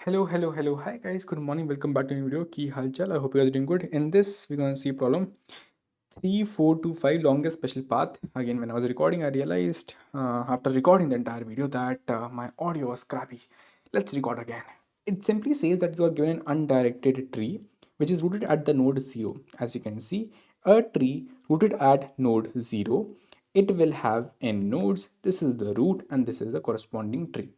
Hello. Hi guys, good morning. Welcome back to new video. Ki halchal. I hope you guys are doing good. In this, we're gonna see problem 3425 longest special path. Again, when I was recording, I realized after recording the entire video that my audio was crappy. Let's record again. It simply says that you are given an undirected tree which is rooted at the node 0. As you can see, a tree rooted at node 0, it will have n nodes. This is the root and this is the corresponding tree.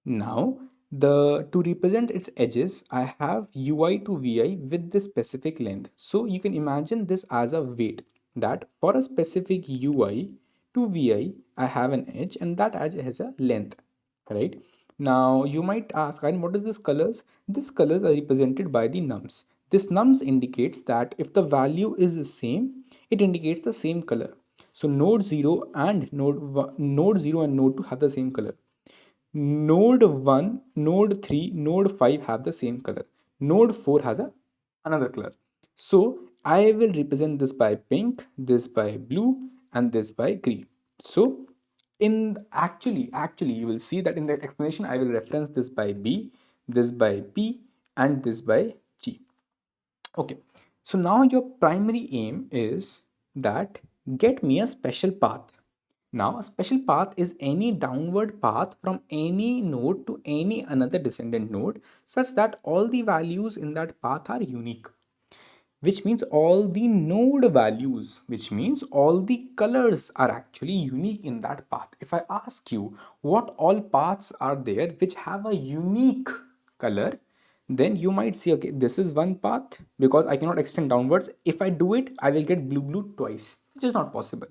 Now, the to represent its edges, I have ui to vi with this specific length. So you can imagine this as a weight that for a specific ui to vi, I have an edge and that edge has a length, right? Now you might ask, and what is this colors? This colors are represented by the nums. This nums indicates that if the value is the same, it indicates the same color. So node 0 and node 0 and node 2 have the same color. Node 1, node 3, node 5 have the same color. Node 4 has another color. So I will represent this by pink, this by blue, and this by green. So in actually you will see that in the explanation I will reference this by B, this by P, and this by G. Okay, so now your primary aim is that get me a special path. Now, a special path is any downward path from any node to any another descendant node such that all the values in that path are unique. Which means all the node values, which means all the colors are actually unique in that path. If I ask you what all paths are there which have a unique color, then you might see, okay, this is one path because I cannot extend downwards. If I do it, I will get blue twice, which is not possible.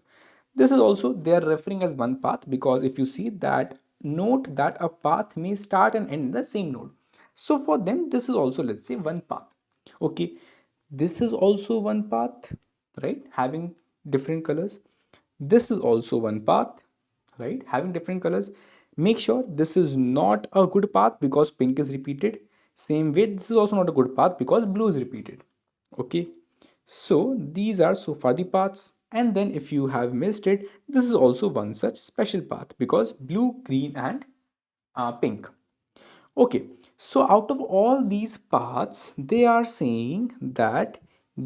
This is also they are referring as one path because if you see that, note that a path may start and end in the same node. So for them, this is also, let's say, one path. Okay, this is also one path, right? Having different colors. This is also one path, right? Having different colors. Make sure this is not a good path because pink is repeated. Same way, this is also not a good path because blue is repeated. Okay, so these are so far the paths. And then if you have missed it, this is also one such special path because blue, green, and pink. Okay, so out of all these paths, they are saying that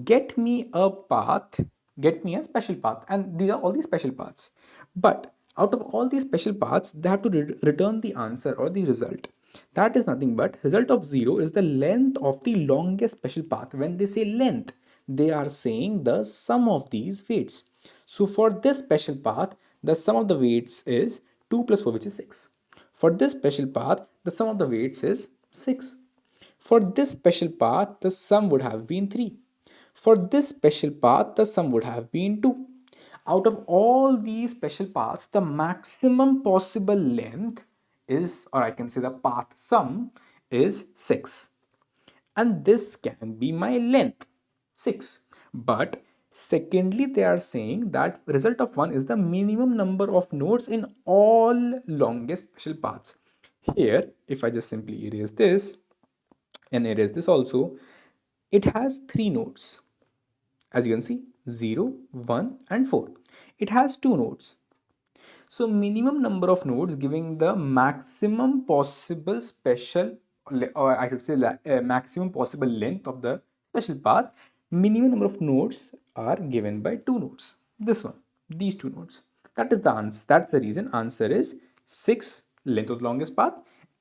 get me a path, get me a special path, and these are all these special paths. But out of all these special paths, they have to return the answer or the result. That is nothing but result of 0 is the length of the longest special path. When they say length, they are saying the sum of these weights. So for this special path, the sum of the weights is 2 plus 4, which is 6. For this special path, the sum of the weights is 6. For this special path, the sum would have been 3. For this special path, the sum would have been 2. Out of all these special paths, the maximum possible length is, or I can say the path sum is 6. And this can be my length, 6. But secondly, they are saying that result of 1 is the minimum number of nodes in all longest special paths. Here, if I just simply erase this and erase this also, it has 3 nodes. As you can see, 0, 1, and 4. It has 2 nodes. So minimum number of nodes giving the maximum possible special, or I should say maximum possible length of the special path. Minimum number of nodes are given by 2 nodes. This one, these 2 nodes. That is the answer. That's the reason answer is 6 length of the longest path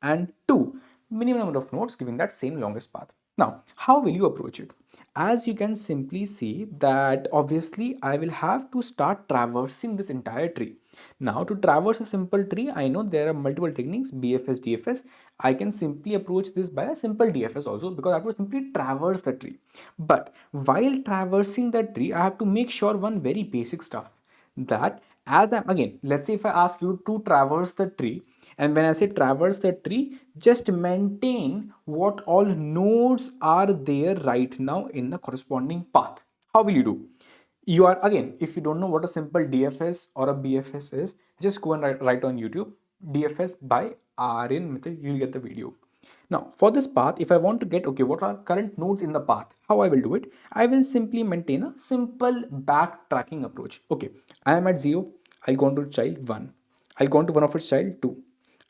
and 2 minimum number of nodes giving that same longest path. Now, how will you approach it? As you can simply see that obviously I will have to start traversing this entire tree. Now to traverse a simple tree, I know there are multiple techniques, BFS, DFS. I can simply approach this by a simple DFS also because I have to simply traverse the tree. But while traversing the tree, I have to make sure one very basic stuff that as I'm again, let's say if I ask you to traverse the tree, and when I say traverse the tree, just maintain what all nodes are there right now in the corresponding path. How will you do? You are again, if you don't know what a simple DFS or a BFS is, just go and write on YouTube DFS by Aryan Mittal, you'll get the video. Now for this path, if I want to get, okay, what are current nodes in the path, how I will do it? I will simply maintain a simple backtracking approach. Okay, I am at 0, I'll go on to child 1, I'll go on to one of its child 2,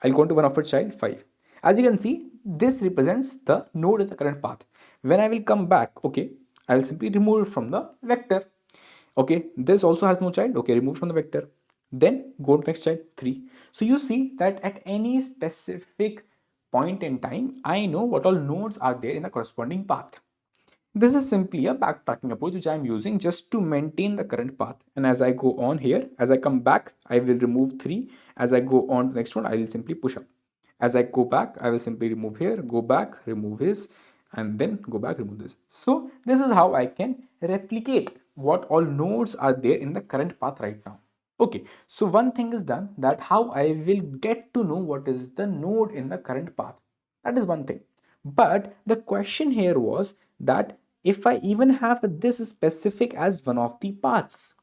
I'll go on to one of its child 5. As you can see, this represents the node in the current path. When I will come back, okay, I will simply remove it from the vector. Okay, this also has no child. Okay, remove from the vector. Then go to next child, 3. So you see that at any specific point in time, I know what all nodes are there in the corresponding path. This is simply a backtracking approach which I am using just to maintain the current path. And as I go on here, as I come back, I will remove 3. As I go on to the next one, I will simply push up. As I go back, I will simply remove here, go back, remove this, and then go back, remove this. So this is how I can replicate what all nodes are there in the current path right now. Okay, so one thing is done, that how I will get to know what is the node in the current path. That is one thing. But the question here was that if I even have this specific as one of the paths,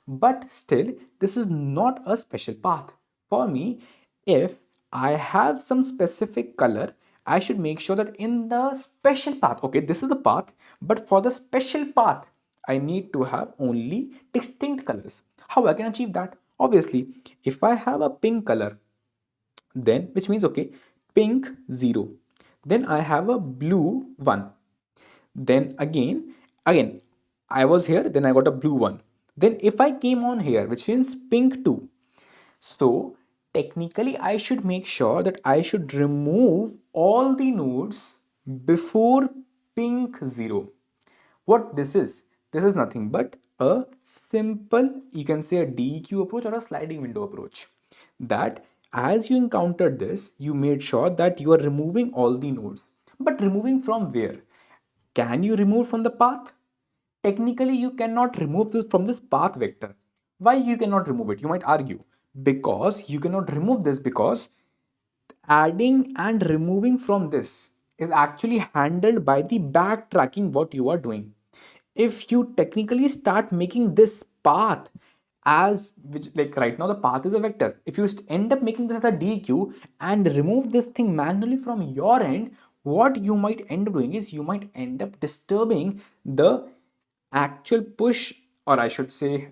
but still this is not a special path. For me, if I have some specific color, I should make sure that in the special path, okay, this is the path, but for the special path, I need to have only distinct colors. How I can achieve that? Obviously, if I have a pink color, then which means okay, pink 0, then I have a blue 1, then again I was here, then I got a blue 1, then if I came on here, which means pink 2. So technically I should make sure that I should remove all the nodes before pink 0. What this is nothing but a simple, you can say, a DEQ approach or a sliding window approach, that as you encountered this, you made sure that you are removing all the nodes. But removing from where? Can you remove from the path? Technically you cannot remove this from this path vector. Why you cannot remove it, you might argue? Because you cannot remove this because adding and removing from this is actually handled by the backtracking what you are doing. If you technically start making this path as, which like right now the path is a vector, if you end up making this as a DQ and remove this thing manually from your end, what you might end up doing is you might end up disturbing the actual push, or I should say,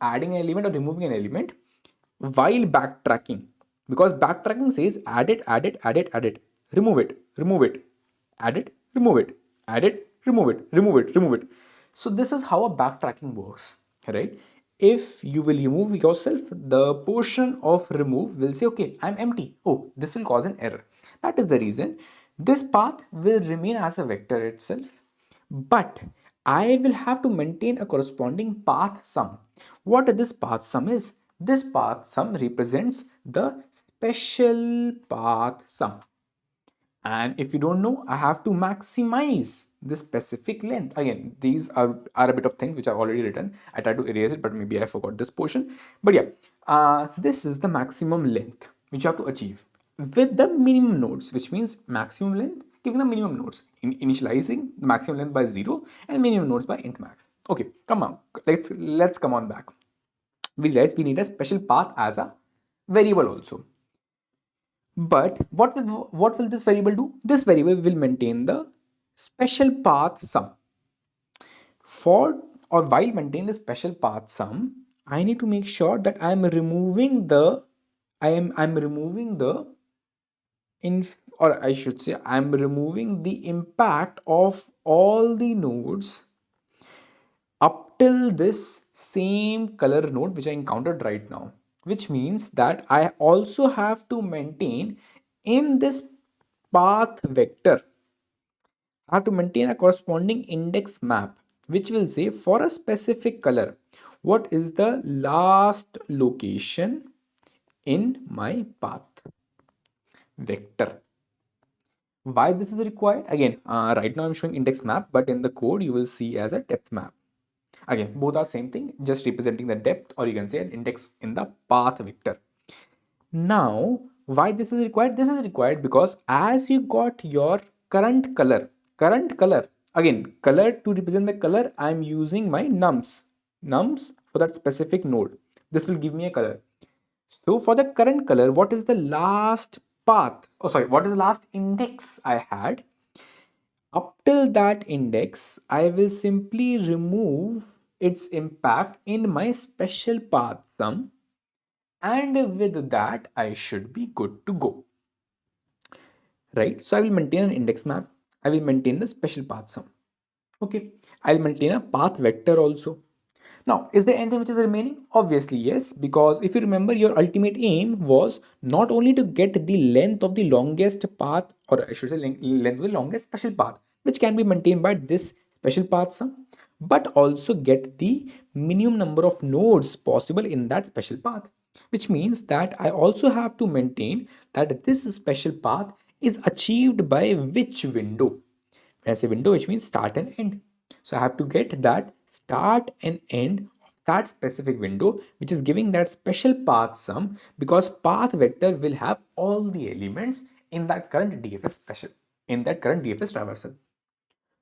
adding an element or removing an element while backtracking, because backtracking says add it, add it, add it, add it, remove it, remove it, add it, remove it, add it, remove it, remove it, remove it. So this is how a backtracking works, right? If you will remove yourself, the portion of remove will say, okay, I'm empty. Oh, this will cause an error. That is the reason this path will remain as a vector itself, but I will have to maintain a corresponding path sum. What this path sum is? This path sum represents the special path sum. And if you don't know, I have to maximize the specific length. Again, these are a bit of things which I've already written. I tried to erase it, but maybe I forgot this portion. But yeah, this is the maximum length which you have to achieve with the minimum nodes, which means maximum length giving the minimum nodes, initializing the maximum length by 0 and minimum nodes by int max. Okay, come on, let's come on back. We need a special path as a variable also. But what will this variable do? This variable will maintain the special path sum. For or while maintaining the special path sum, I need to make sure that I am removing the I'm removing the or I should say I'm removing the impact of all the nodes up till this same color node which I encountered right now, which means that I also have to maintain in this path vector, I have to maintain a corresponding index map which will say for a specific color what is the last location in my path vector. Why this is required? Again, right now I'm showing index map, but in the code you will see as a depth map. Again, both are same thing, just representing the depth, or you can say an index in the path vector. Now, why this is required? This is required because as you got your current color, again, color to represent the color, I'm using my nums for that specific node. This will give me a color. So for the current color, what is the last path? Oh, sorry, what is the last index I had? Up till that index, I will simply remove its impact in my special path sum, and with that I should be good to go. right? So I will maintain an index map. I will maintain the special path sum. Okay, I'll maintain a path vector also. Now, is there anything which is remaining? Obviously, yes, because if you remember, your ultimate aim was not only to get the length of the longest path, or I should say length of the longest special path, which can be maintained by this special path sum, but also get the minimum number of nodes possible in that special path, which means that I also have to maintain that this special path is achieved by which window. When I say window, which means start and end. So I have to get that start and end of that specific window, which is giving that special path sum, because path vector will have all the elements in that current DFS special, in that current DFS traversal.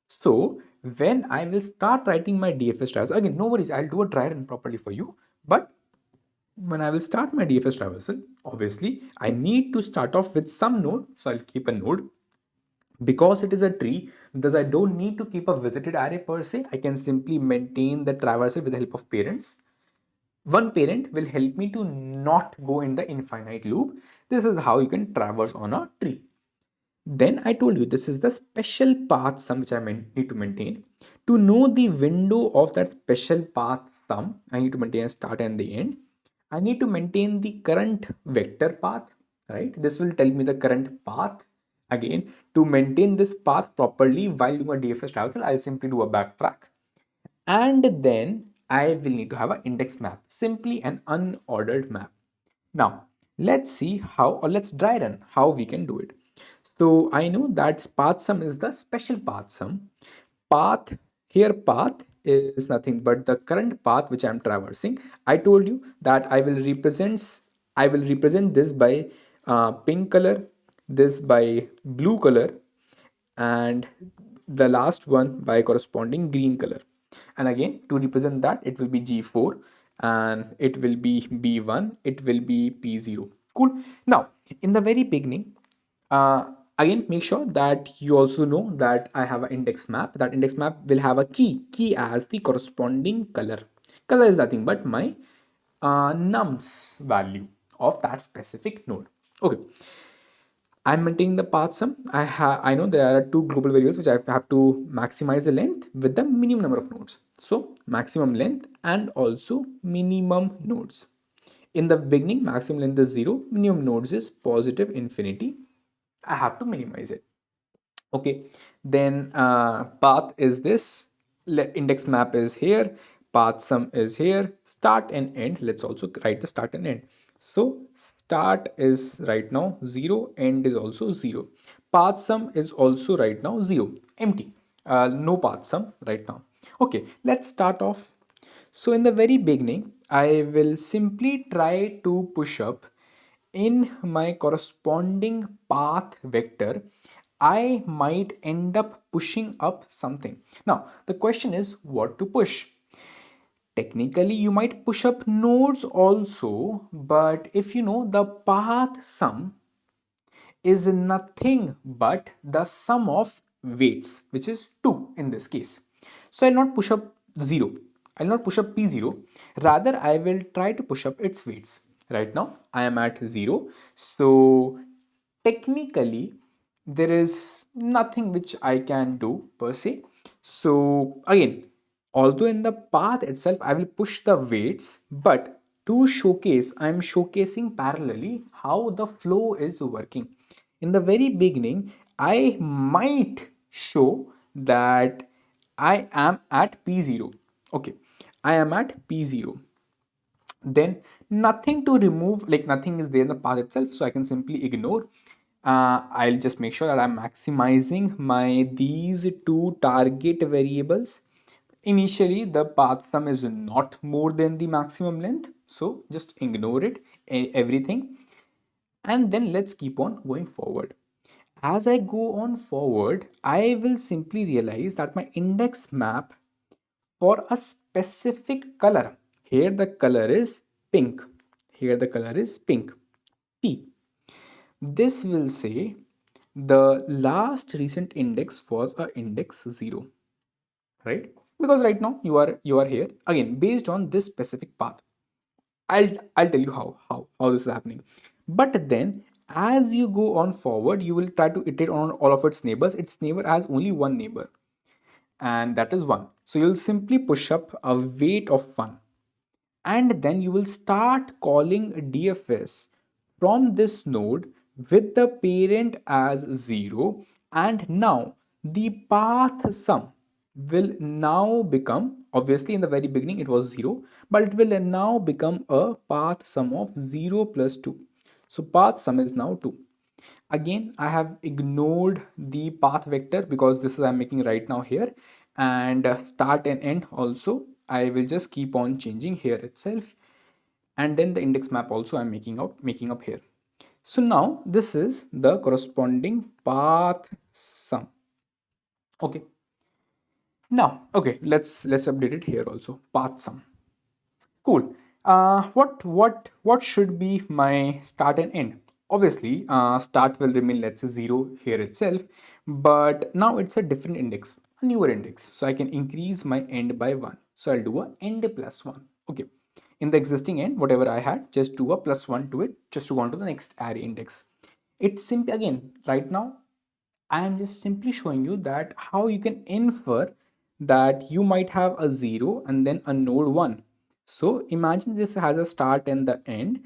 So when I will start writing my DFS traversal, again, no worries, I'll do a dry run properly for you. But when I will start my DFS traversal, obviously I need to start off with some node. So I'll keep a node. Because it is a tree, thus I don't need to keep a visited array per se. I can simply maintain the traversal with the help of parents. One parent will help me to not go in the infinite loop. This is how you can traverse on a tree. Then I told you this is the special path sum which I need to maintain. To know the window of that special path sum, I need to maintain a start and the end. I need to maintain the current vector path, right? This will tell me the current path. Again, to maintain this path properly while doing a DFS traversal, I'll simply do a backtrack. And then I will need to have an index map, simply an unordered map. Now, let's see how, or let's dry run how we can do it. So I know that path sum is the special path sum. Path, here path is nothing but the current path which I'm traversing. I told you that I will represent this by pink color, this by blue color, and the last one by corresponding green color. And again, to represent that, it will be G4 and it will be B1, it will be P0. Cool. Now, in the very beginning, again, make sure that you also know that I have an index map. That index map will have a key as the corresponding color. Color is nothing but my nums value of that specific node. Okay, I'm maintaining the path sum. I know there are two global variables which I have to maximize the length with the minimum number of nodes. So maximum length and also minimum nodes. In the beginning, maximum length is 0, minimum nodes is positive infinity. I have to minimize it. Okay, then path is this, index map is here, path sum is here, start and end. Let's also write the start and end. So start is right now 0, end is also 0. Path sum is also right now 0, empty, no path sum right now. Okay, let's start off. So in the very beginning, I will simply try to push up in my corresponding path vector. I might end up pushing up something. Now, the question is what to push. Technically, you might push up nodes also, but if you know the path sum is nothing but the sum of weights, which is 2 in this case. So I'll not push up 0. I'll not push up P0. Rather, I will try to push up its weights. Right now, I am at 0. So technically, there is nothing which I can do per se. So again, although in the path itself I will push the weights, but to showcase, I am showcasing parallelly how the flow is working. In the very beginning, I might show that I am at P0. Okay, I am at P0. Then nothing to remove, like nothing is there in the path itself, so I can simply ignore. I'll just make sure that I'm maximizing my these two target variables. Initially the path sum is not more than the maximum length, so just ignore it, everything, and then let's keep on going forward. As I go on forward, I will simply realize that my index map for a specific color, here the color is pink, here the color is pink, P. This will say the last recent index was a index 0, right? Because right now you are here again based on this specific path. I'll tell you how this is happening. But then As you go on forward, you will try to iterate on all of its neighbors. Its neighbor has only one neighbor, and that is 1. So you'll simply push up a weight of 1, and then you will start calling DFS from this node with the parent as 0, and now the path sum will now become, obviously in the very beginning it was 0, but it will now become a path sum of 0 plus 2. So path sum is now 2. Again, I have ignored the path vector because this is I'm making right now here, and start and end also I will just keep on changing here itself, and then the index map also I'm making up here. So now this is the corresponding path sum. Okay, now okay, let's update it here also, path sum. Cool. What should be my start and end? Obviously, start will remain, let's say, 0 here itself, but now it's a different index, a newer index. So I can increase my end by 1. So I'll do a end plus 1. Okay. In the existing end, whatever I had, just do a plus 1 to it, just to go on to the next array index. It's simply, again, right now I am just simply showing you that how you can infer that you might have a 0 and then a node 1. So imagine this has a start and the end,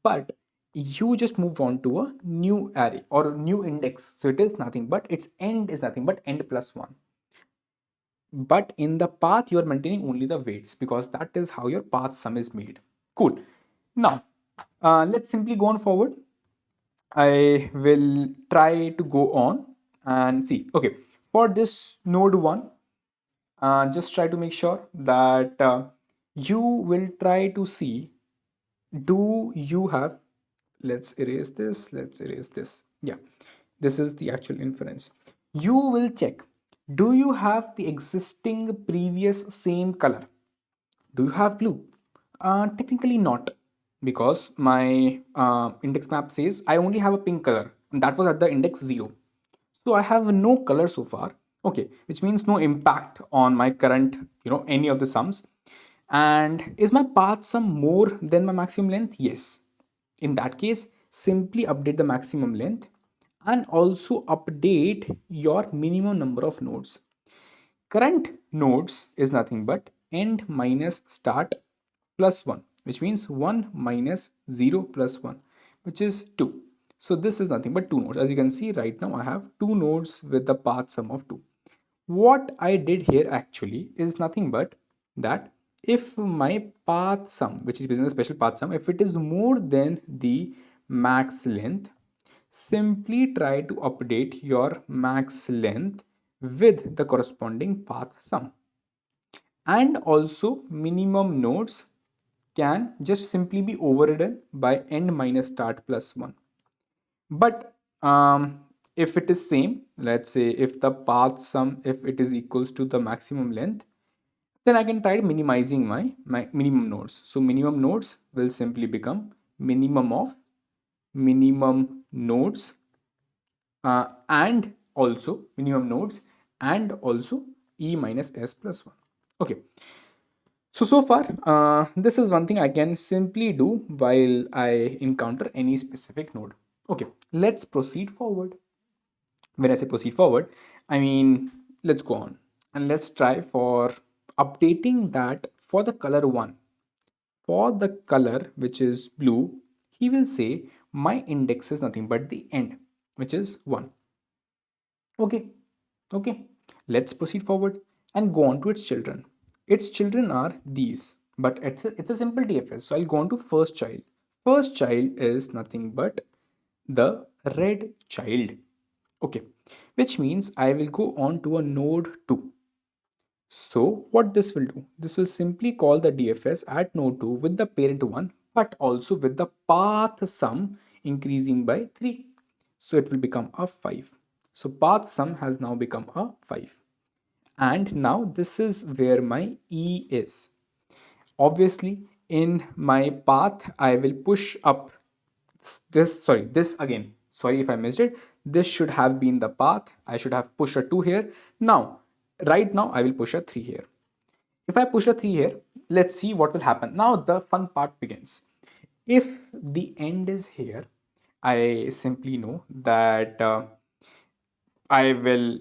but you just move on to a new array or a new index. So it is nothing but its end is nothing but end plus 1. But in the path, you are maintaining only the weights because that is how your path sum is made. Cool. Now, let's simply go on forward. I will try to go on and see. Okay, for this node 1, just try to make sure that you will try to see, do you have, let's erase this. Yeah, this is the actual inference. You will check, do you have the existing previous same color? Do you have blue? Technically not, because my index map says I only have a pink color, and that was at the index 0. So I have no color so far. Okay, which means no impact on my current, any of the sums. And is my path sum more than my maximum length? Yes. In that case, simply update the maximum length and also update your minimum number of nodes. Current nodes is nothing but end minus start plus 1, which means 1 minus 0 plus 1, which is 2. So this is nothing but 2 nodes. As you can see right now, I have 2 nodes with the path sum of 2. What I did here actually is nothing but that if my path sum, which is business special path sum, if it is more than the max length, simply try to update your max length with the corresponding path sum. And also minimum nodes can just simply be overridden by end minus start plus 1. But if it is same, let's say if the path sum, if it is equals to the maximum length, then I can try minimizing my minimum nodes. So minimum nodes will simply become minimum of minimum nodes and also minimum nodes and also e minus s plus 1. Okay, so far this is one thing I can simply do while I encounter any specific node. Okay, let's proceed forward. When I say proceed forward, I mean let's go on and let's try for updating that for the color 1. For the color which is blue, he will say my index is nothing but the end, which is 1. Okay, okay. Let's proceed forward and go on to its children. Its children are these, but it's a simple DFS. So I'll go on to first child. First child is nothing but the red child. Okay, which means I will go on to a node 2. So what this will do? This will simply call the DFS at node 2 with the parent 1, but also with the path sum increasing by 3. So it will become a 5. So path sum has now become a 5. And now this is where my E is. Obviously, in my path, I will push up this again. Sorry if I missed it. This should have been the path. I should have pushed a 2 here. Now, right now, I will push a 3 here. If I push a 3 here, let's see what will happen. Now, the fun part begins. If the end is here I simply know that I will,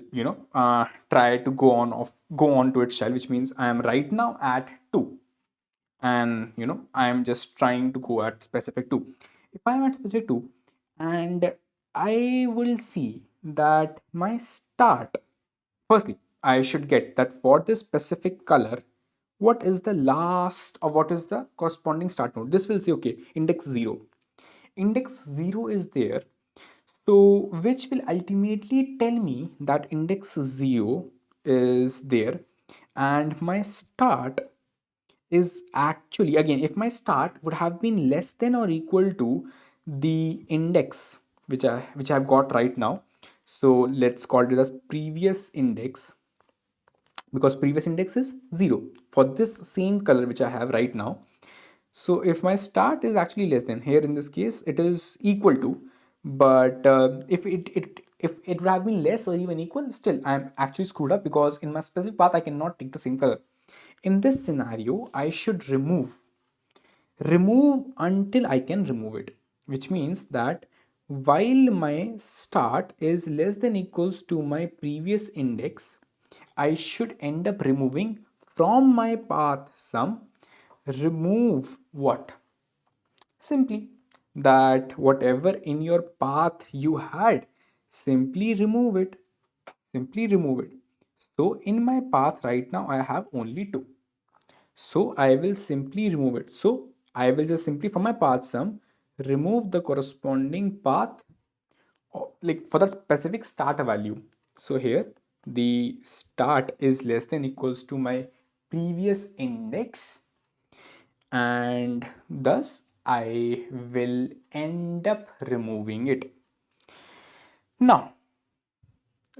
try to go on to its child, which means I am right now at 2, and I am just trying to go at specific 2. If I am at specific 2, and I will see that my start, firstly, I should get that for this specific color, what is the last or what is the corresponding start node. This will say, okay, index 0. Index 0 is there, so which will ultimately tell me that index 0 is there, and my start is actually, again, if my start would have been less than or equal to the index which I've got right now. So let's call it as previous index, because previous index is 0 for this same color which I have right now. So if my start is actually less than, here in this case it is equal to, but if it would have been less or even equal, still I'm actually screwed up, because in my specific path I cannot take the same color. In this scenario I should remove until I can remove it, which means that while my start is less than equals to my previous index, I should end up removing from my path sum. Remove what? Simply that whatever in your path you had, simply remove it. Simply remove it. So in my path right now I have only 2. So I will simply remove it. So I will just simply from my path sum remove the corresponding path, like for the specific start value. So here the start is less than equals to my previous index, and thus I will end up removing it. Now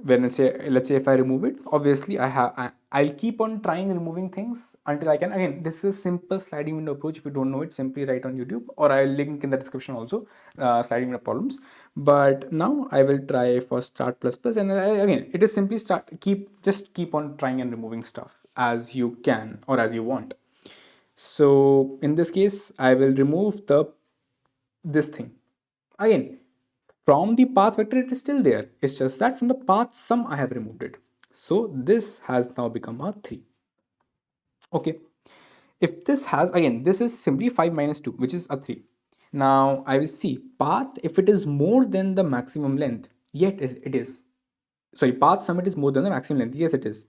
when let's say if I remove it, obviously I'll keep on trying removing things until I can. Again, this is simple sliding window approach. If you don't know it, simply write on YouTube, or I'll link in the description also, sliding window problems. But now I will try for start plus plus, and again it is simply just keep on trying and removing stuff as you can or as you want. So in this case I will remove this thing. Again, from the path vector it is still there, it's just that from the path sum I have removed it. So this has now become a 3. Okay, if this has, again this is simply 5 minus 2, which is a 3. Now I will see path, if it is more than the maximum length, yet it is, sorry, path sum it is more than the maximum length, yes it is,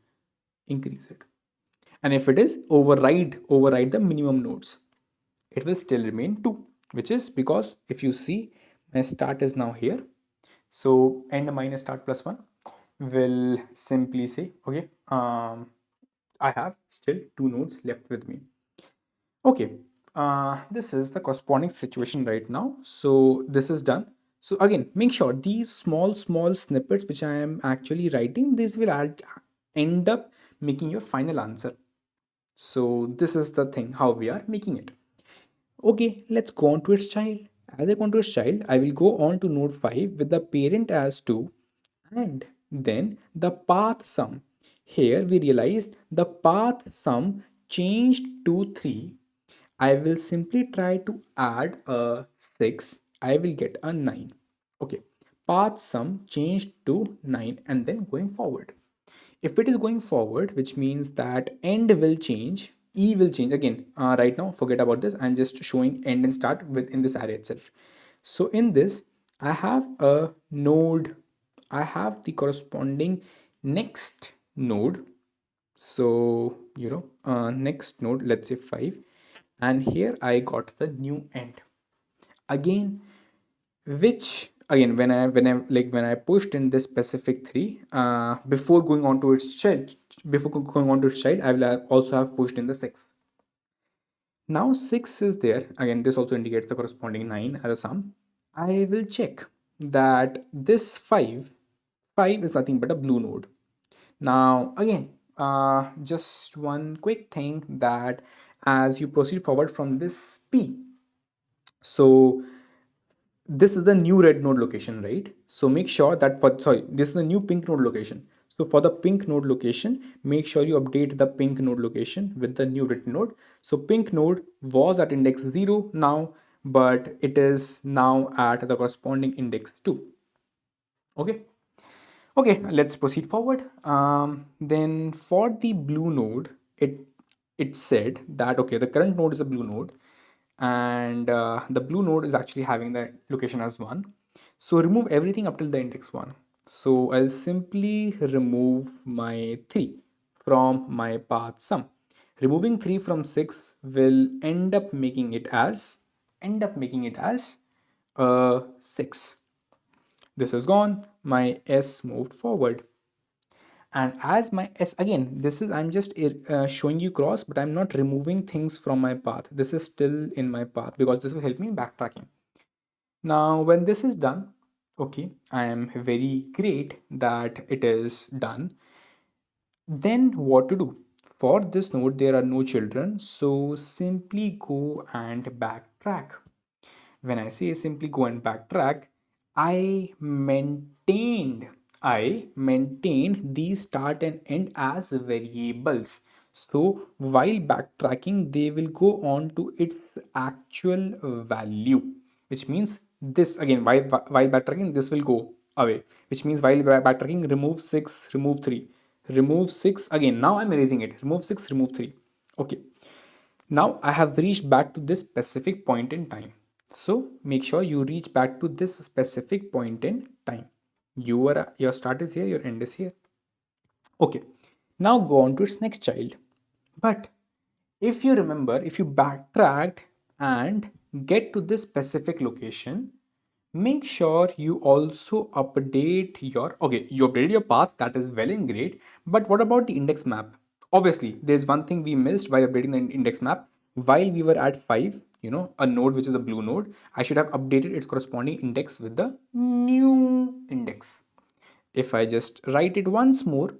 increase it. And if it is override the minimum nodes, it will still remain 2, which is because if you see my start is now here. So end minus start plus 1 will simply say, okay, I have still 2 nodes left with me. Okay, this is the corresponding situation right now. So this is done. So again, make sure these small snippets which I am actually writing, this will end up making your final answer. So this is the thing how we are making it. Okay, let's go on to its child. As I go on to its child, I will go on to node 5 with the parent as 2, and then the path sum. Here we realized the path sum changed to 3. I will simply try to add a 6. I will get a 9. Okay, path sum changed to 9, and then going forward. If it is going forward, which means that end will change, e will change. Again, right now forget about this, I'm just showing end and start within this array itself. So in this I have a node, I have the corresponding next node. So next node, let's say 5, and here I got the new end. Again, which again when I pushed in this specific 3, before going on to its child, I will also have pushed in the 6. Now 6 is there. Again, this also indicates the corresponding 9 as a sum. I will check that this 5 is nothing but a blue node. Now again, just one quick thing, that as you proceed forward from this P, so this is the new red node location, right? So make sure that this is the new pink node location. So for the pink node location, make sure you update the pink node location with the new red node. So pink node was at index 0. Now but it is now at the corresponding index 2. Okay. Okay, let's proceed forward. Then for the blue node, it said that okay, the current node is a blue node, and the blue node is actually having the location as 1. So remove everything up till the index 1. So I'll simply remove my 3 from my path sum. Removing 3 from 6 will end up making it as 6. This is gone. My s moved forward, and as my s, again, this is, I'm just showing you cross, but I'm not removing things from my path. This is still in my path because this will help me in backtracking. Now when this is done, okay, I am very great that it is done. Then what to do? For this node there are no children, so simply go and backtrack. When I say simply go and backtrack, I maintained the start and end as variables. So while backtracking, they will go on to its actual value, which means this again, while backtracking, this will go away, which means while backtracking, remove 6, remove 3, remove 6 again. Now I'm erasing it, remove 6, remove 3. Okay, now I have reached back to this specific point in time. So make sure you reach back to this specific point in time. Your start is here, your end is here. Okay, now go on to its next child. But if you remember, if you backtracked and get to this specific location, make sure you also update your, okay, you updated your path, that is well and great, but what about the index map? Obviously there's one thing we missed while updating the index map. While we were at 5, a node which is the blue node, I should have updated its corresponding index with the new index. If I just write it once more,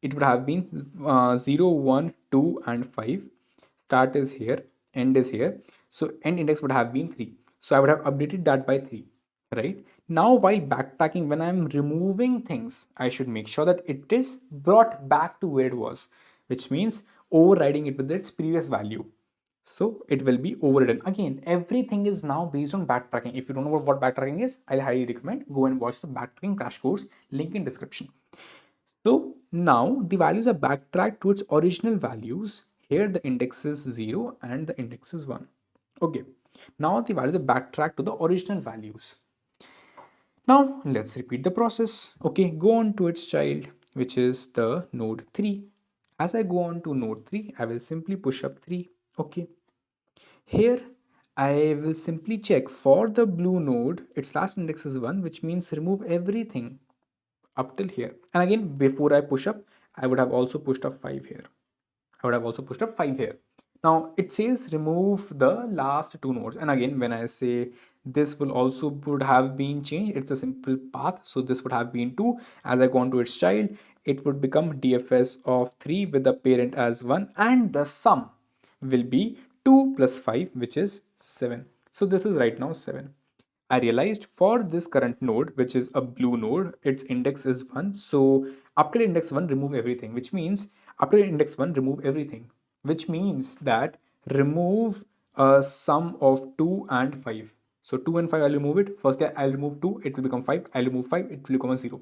it would have been 0, 1, 2 and 5. Start is here, end is here. So end index would have been 3. So I would have updated that by 3, right? Now while backtracking, when I'm removing things, I should make sure that it is brought back to where it was, which means overriding it with its previous value. So it will be overridden. Again, everything is now based on backtracking. If you don't know what backtracking is, I highly recommend go and watch the backtracking crash course, link in description. So now the values are backtracked to its original values. Here the index is 0 and the index is 1. Okay, now the values are backtracked to the original values. Now let's repeat the process. Okay, go on to its child, which is the node 3. As I go on to node 3, I will simply push up 3. Okay, here I will simply check for the blue node, its last index is 1, which means remove everything up till here. And again, before I push up, I would have also pushed up 5 here. Now it says remove the last two nodes. And again, when I say this will also would have been changed, it's a simple path. So this would have been 2. As I go on to its child, it would become DFS of 3 with the parent as 1. And the sum will be 2 plus 5, which is 7. So this is right now 7. I realized for this current node, which is a blue node, its index is 1. So up till index 1, remove everything, which means up till index 1, remove everything, which means that remove a sum of 2 and 5. So 2 and 5, I'll remove it. First, I'll remove 2, it will become 5. I'll remove 5, it will become a 0.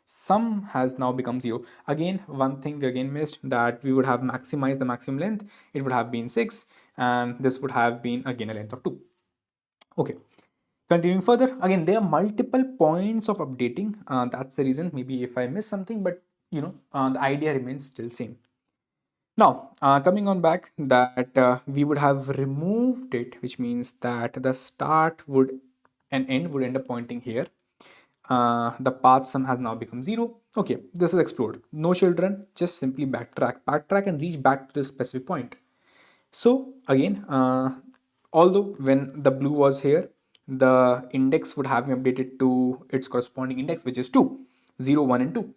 Sum has now become 0. Again, one thing we again missed, that we would have maximized the maximum length. It would have been 6, and this would have been again a length of 2. Okay. Continuing further, again, there are multiple points of updating. That's the reason. Maybe if I miss something, but the idea remains still same. Now, coming on back, that we would have removed it, which means that the start would and end would end up pointing here. The path sum has now become 0. Okay, this is explored. No children, just simply backtrack and reach back to the specific point. So again, although when the blue was here, the index would have been updated to its corresponding index, which is 2, 0, 1 and 2.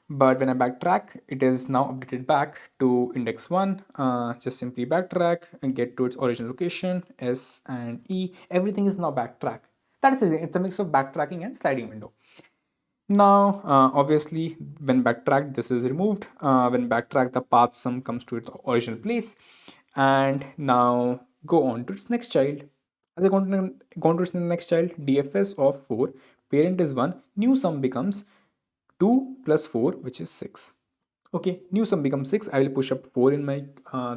But when I backtrack, it is now updated back to index 1. Just simply backtrack and get to its original location, S and E. Everything is now backtrack. That is it. It's a mix of backtracking and sliding window. Now, obviously, when backtracked, this is removed. When backtracked, the path sum comes to its original place. And now go on to its next child. As I go to the next child, DFS of 4, parent is 1, new sum becomes 2 plus 4, which is 6. Okay, new sum becomes 6. I will push up 4 in my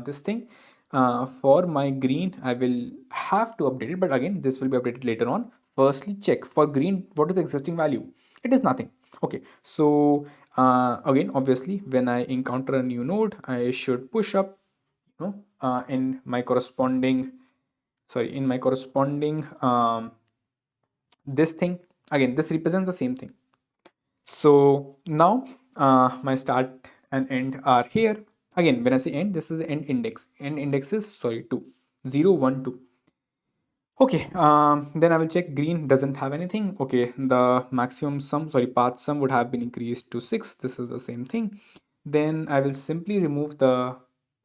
this thing. For my green, I will have to update it, but again, this will be updated later on. Firstly, check for green, what is the existing value? It is nothing. Okay, so again, obviously, when I encounter a new node, I should push up, in my corresponding, this thing. Again, this represents the same thing. So now my start and end are here. Again, when I say end, this is the end index. End index is, 2, 0, 1, 2. Okay, then I will check green doesn't have anything. Okay, the maximum sum, path sum would have been increased to 6. This is the same thing. Then I will simply remove the,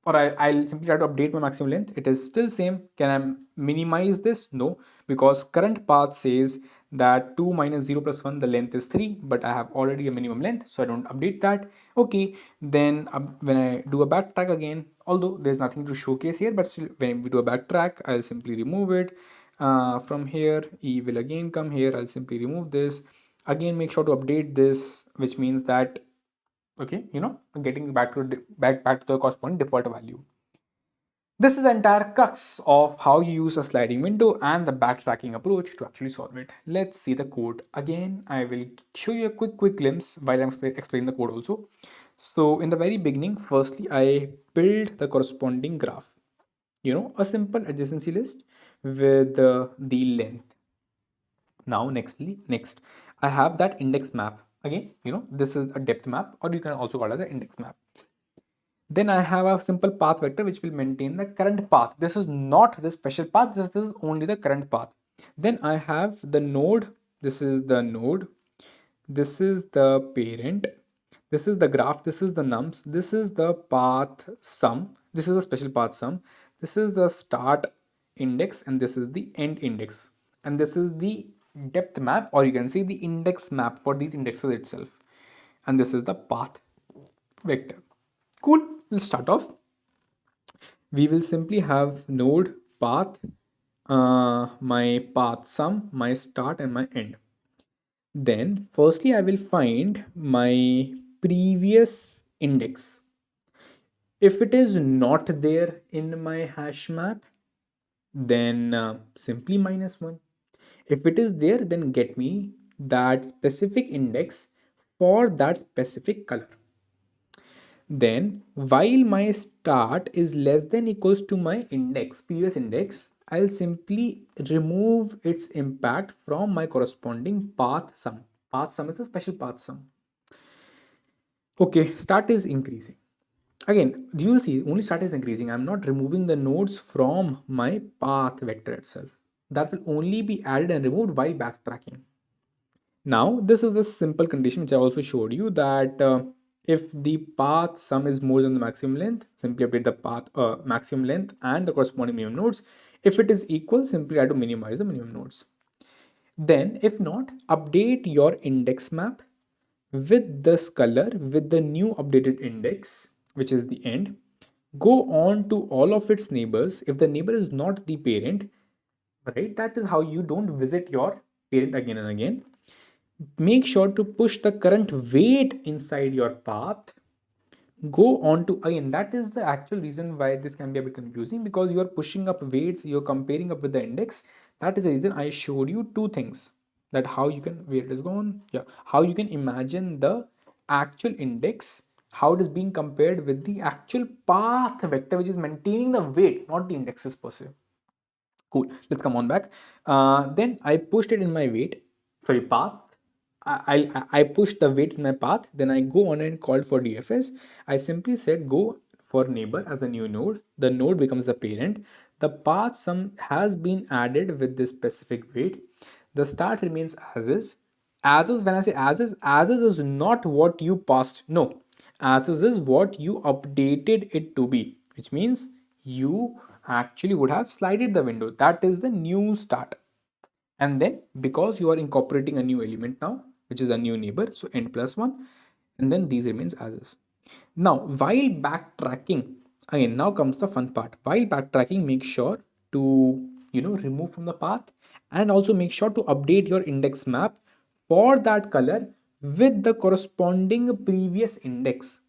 or I'll simply try to update my maximum length. It is still same. Can I minimize this? No, because current path says that 2 minus 0 plus 1, the length is 3, but I have already a minimum length, so I don't update that. Okay, then when I do a backtrack again, although there's nothing to showcase here, but still when we do a backtrack, I'll simply remove it. From here, E will again come here. I'll simply remove this. Again, make sure to update this, which means that, okay, getting back to the corresponding default value. This is the entire crux of how you use a sliding window and the backtracking approach to actually solve it. Let's see the code. Again, I will show you a quick glimpse while I'm explaining the code also. So in the very beginning, firstly, I build the corresponding graph. A simple adjacency list with the length. Now, next, I have that index map. Again, this is a depth map, or you can also call it as an index map. Then I have a simple path vector which will maintain the current path. This is not the special path, this is only the current path. Then I have the node. This is the node. This is the parent. This is the graph. This is the nums. This is the path sum. This is a special path sum. This is the start index, and this is the end index. And this is the depth map, or you can say the index map for these indexes itself. And this is the path vector. Cool. We'll start off. We will simply have node, path, my path sum, my start, and my end. Then firstly I will find my previous index. If it is not there in my hash map, then simply -1. If it is there, then get me that specific index for that specific color. Then while my start is less than equals to my index, previous index, I'll simply remove its impact from my corresponding path sum. Path sum is a special path sum. Okay, start is increasing. Again, you will see only start is increasing. I'm not removing the nodes from my path vector itself. That will only be added and removed while backtracking. Now, this is the simple condition which I also showed you, that if the path sum is more than the maximum length, simply update the path maximum length and the corresponding minimum nodes. If it is equal, simply try to minimize the minimum nodes. Then, if not, update your index map with this color with the new updated index, which is the end. Go on to all of its neighbors. If the neighbor is not the parent, right, that is how you don't visit your parent again and again. Make sure to push the current weight inside your path. Go on to, again, that is the actual reason why this can be a bit confusing, because you are pushing up weights, you're comparing up with the index. That is the reason I showed you two things, that how you can, where it is gone, yeah, how you can imagine the actual index, how it is being compared with the actual path vector, which is maintaining the weight, not the indexes per se. Cool, let's come on back. Then I pushed it in my path. I push the weight in my path. Then I go on and called for DFS. I simply said go for neighbor as a new node. The node becomes the parent. The path sum has been added with this specific weight. The start remains as is. As is, when I say as is not what you passed. No, as is what you updated it to be, which means you actually would have slided the window. That is the new start. And then because you are incorporating a new element now, which is a new neighbor, so end +1, and then these remains as is. Now while backtracking, again, now comes the fun part. While backtracking, make sure to remove from the path, and also make sure to update your index map for that color with the corresponding previous index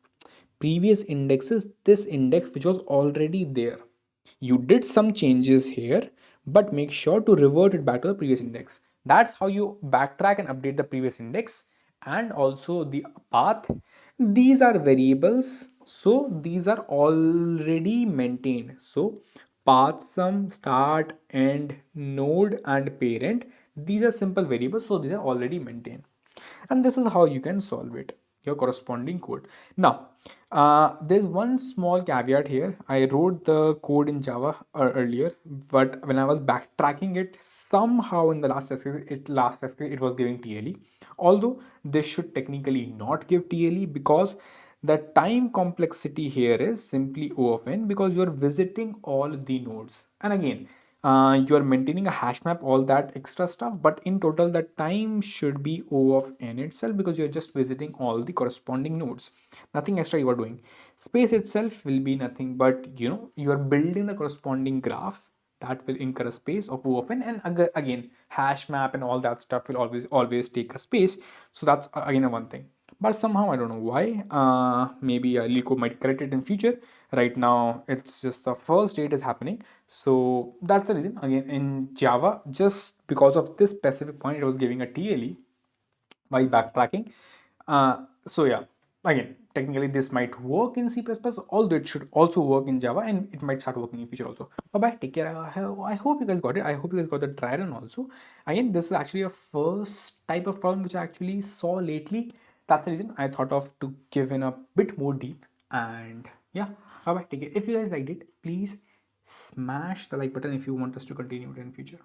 is this index which was already there. You did some changes here, but make sure to revert it back to the previous index. That's how you backtrack and update the previous index. And also the path, these are variables, so these are already maintained. So path sum, start, end, node, and parent, these are simple variables, so these are already maintained. And this is how you can solve it, your corresponding code. Now there's one small caveat here. I wrote the code in Java earlier, but when I was backtracking it, somehow in the last test case, it was giving TLE. Although this should technically not give TLE, because the time complexity here is simply O of n, because you are visiting all the nodes. And again, you are maintaining a hash map, all that extra stuff, but in total the time should be O of n itself, because you're just visiting all the corresponding nodes, nothing extra you are doing. Space itself will be nothing but you are building the corresponding graph that will incur a space of O of n, and again hash map and all that stuff will always take a space. So that's again a one thing. But somehow I don't know why. Maybe Leetcode might correct it in future. Right now it's just the first day it is happening, so that's the reason. Again, in Java, just because of this specific point, it was giving a TLE while backtracking. So yeah, again, technically this might work in C++, although it should also work in Java, and it might start working in future also. Bye bye, take care. I hope you guys got it. I hope you guys got the try run also. Again, this is actually a first type of problem which I actually saw lately. That's the reason I thought of to give in a bit more deep. And yeah, bye bye, take care. If you guys liked it, please smash the like button if you want us to continue it in future.